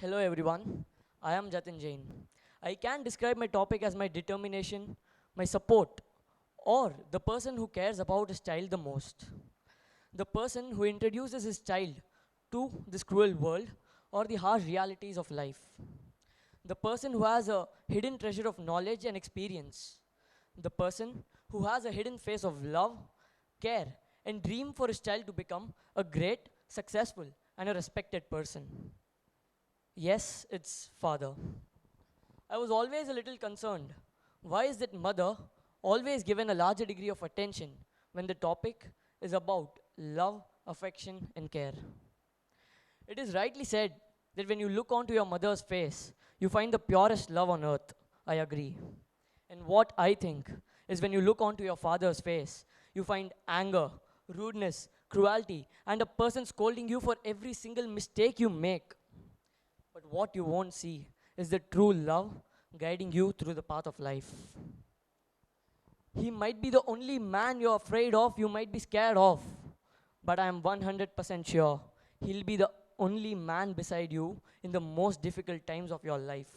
Hello everyone, I am Jatin Jain. I can describe my topic as my determination, my support, or the person who cares about his child the most. The person who introduces his child to this cruel world or the harsh realities of life. The person who has a hidden treasure of knowledge and experience. The person who has a hidden face of love, care, and dream for his child to become a great, successful, and a respected person. Yes, it's father. I was always a little concerned. Why is that mother always given a larger degree of attention when the topic is about love, affection, and care? It is rightly said that when you look onto your mother's face, you find the purest love on earth. I agree. And what I think is when you look onto your father's face, you find anger, rudeness, cruelty, and a person scolding you for every single mistake you make. But what you won't see is the true love guiding you through the path of life. He might be the only man you're afraid of, you might be scared of. But I am 100% sure he'll be the only man beside you in the most difficult times of your life.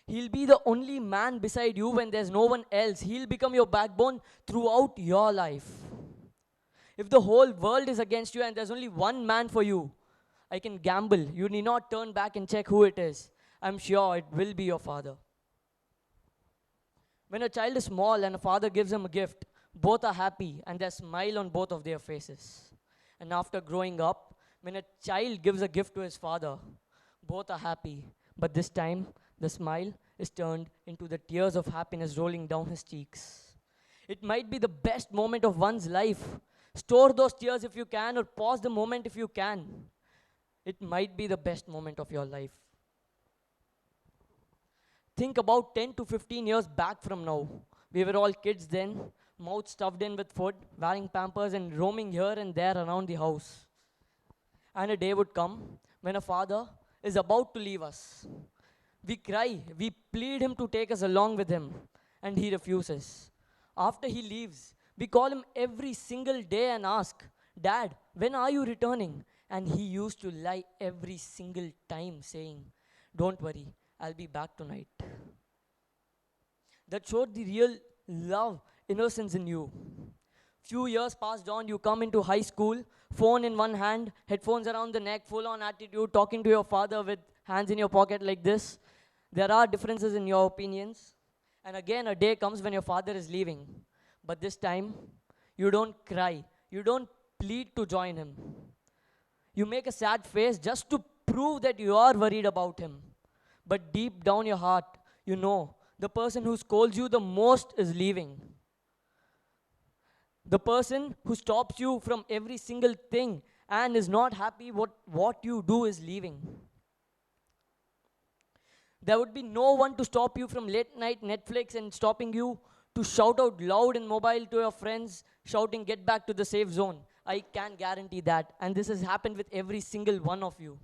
He'll be the only man beside you when there's no one else. He'll become your backbone throughout your life. If the whole world is against you and there's only one man for you, I can gamble. You need not turn back and check who it is. I'm sure it will be your father. When a child is small and a father gives him a gift, both are happy and there's smile on both of their faces. And after growing up, when a child gives a gift to his father, both are happy. But this time, the smile is turned into the tears of happiness rolling down his cheeks. It might be the best moment of one's life. Store those tears if you can, or pause the moment if you can. It might be the best moment of your life. Think about 10 to 15 years back from now. We were all kids then, mouths stuffed in with food, wearing pampers and roaming here and there around the house. And a day would come when a father is about to leave us. We cry, we plead him to take us along with him, and he refuses. After he leaves, we call him every single day and ask, Dad, when are you returning? And he used to lie every single time, saying, Don't worry, I'll be back tonight. That showed the real love, innocence in you. Few years passed on, you come into high school, phone in one hand, headphones around the neck, full on attitude, talking to your father with hands in your pocket like this. There are differences in your opinions. And again, a day comes when your father is leaving. But this time, you don't cry. You don't plead to join him. You make a sad face just to prove that you are worried about him. But deep down your heart, you know the person who scolds you the most is leaving. The person who stops you from every single thing and is not happy what you do is leaving. There would be no one to stop you from late night Netflix and stopping you to shout out loud in mobile to your friends, shouting, get back to the safe zone. I can guarantee that. And this has happened with every single one of you.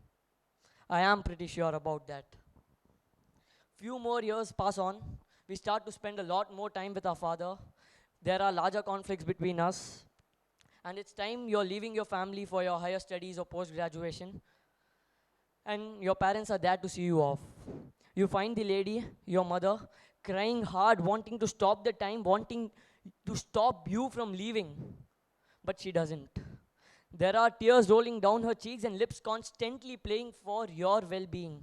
I am pretty sure about that. Few more years pass on. We start to spend a lot more time with our father. There are larger conflicts between us. And it's time you're leaving your family for your higher studies or post-graduation. And your parents are there to see you off. You find the lady, your mother, crying hard, wanting to stop the time, wanting to stop you from leaving. But she doesn't. There are tears rolling down her cheeks and lips constantly playing for your well-being.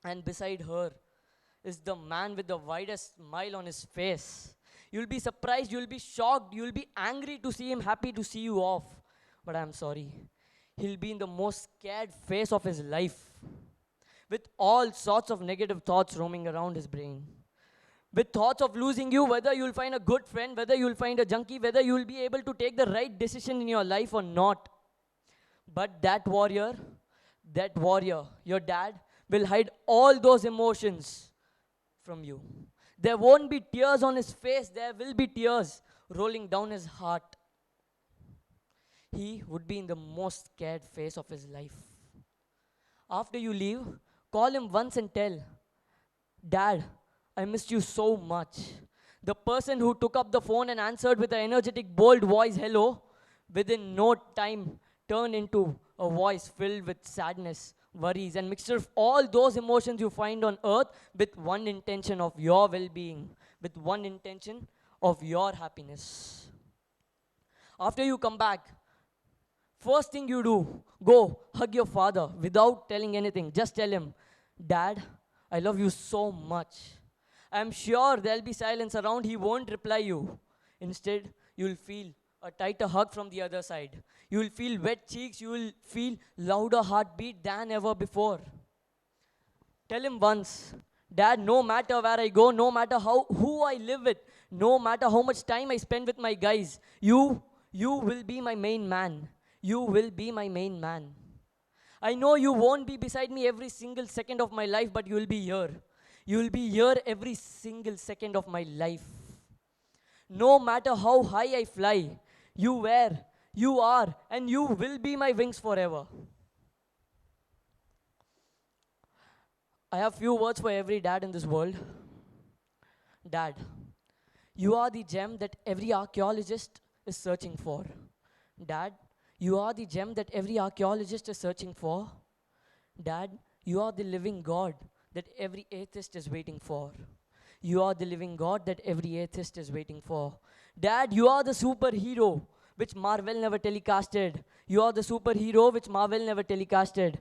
And beside her is the man with the widest smile on his face. You'll be surprised, you'll be shocked, you'll be angry to see him, happy to see you off. But I'm sorry. He'll be in the most scared phase of his life, with all sorts of negative thoughts roaming around his brain. With thoughts of losing you, whether you'll find a good friend, whether you'll find a junkie, whether you'll be able to take the right decision in your life or not. But that warrior, your dad, will hide all those emotions from you. There won't be tears on his face, there will be tears rolling down his heart. He would be in the most scared phase of his life. After you leave, call him once and tell, Dad, I missed you so much. The person who took up the phone and answered with an energetic, bold voice, hello, within no time, turn into a voice filled with sadness, worries, and mixture of all those emotions you find on earth with one intention of your well being, with one intention of your happiness. After you come back, first thing you do, go hug your father without telling anything. Just tell him, Dad, I love you so much. I'm sure there'll be silence around, he won't reply you. Instead, you'll feel a tighter hug from the other side. You'll feel wet cheeks, you'll feel louder heartbeat than ever before. Tell him once, Dad, no matter where I go, no matter who I live with, no matter how much time I spend with my guys, you will be my main man. You will be my main man. I know you won't be beside me every single second of my life, but you will be here. You will be here every single second of my life. No matter how high I fly, you were, you are, and you will be my wings forever. I have few words for every dad in this world. Dad, you are the gem that every archaeologist is searching for. Dad, you are the gem that every archaeologist is searching for. Dad, you are the living God that every atheist is waiting for. You are the living God that every atheist is waiting for. Dad, you are the superhero which Marvel never telecasted. You are the superhero which Marvel never telecasted.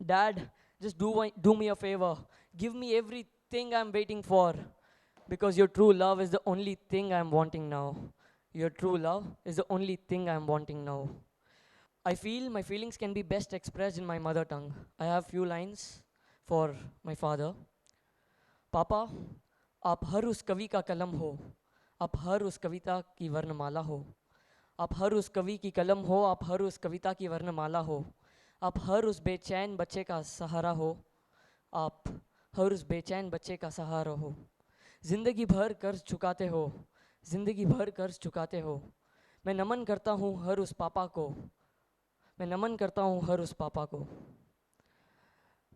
Dad, just do me a favor. Give me everything I'm waiting for. Because your true love is the only thing I'm wanting now. Your true love is the only thing I'm wanting now. I feel my feelings can be best expressed in my mother tongue. I have few lines for my father. पापा, आप हर उस कवि का कलम हो, आप हर उस कविता की वर्णमाला हो, आप हर उस कवि की कलम हो, आप हर उस कविता की वर्णमाला हो, आप हर उस बेचैन बच्चे का सहारा हो, आप हर उस बेचैन बच्चे का सहारा हो. जिंदगी भर कर्ज चुकाते हो, जिंदगी भर कर्ज चुकाते हो. मैं नमन करता हूँ हर उस पापा को, मैं नमन करता हूँ हर उस पापा को.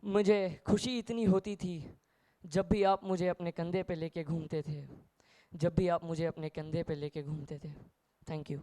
मुझे खुशी इतनी होती थी जब भी आप मुझे अपने कंधे पे लेके घूमते थे, जब भी आप मुझे अपने कंधे पे लेके घूमते थे. Thank you.